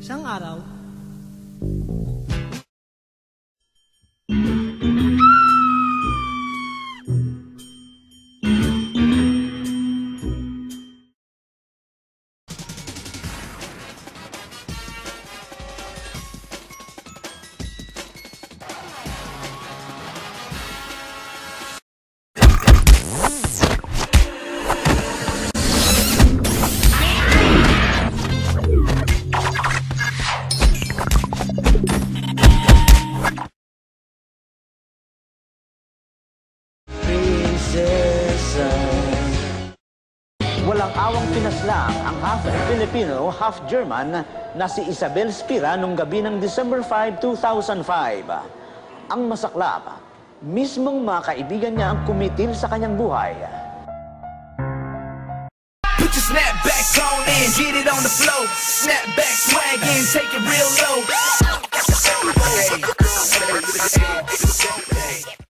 Isang araw, walang awang pinaslang ang half Filipino, half German na si Isabel Spira nung gabi ng December 5, 2005. Ang masaklap, mismong mga kaibigan niya ang kumitil sa kanyang buhay. Put your snapback on and get it on the floor. Snapback swaggin', take it real low.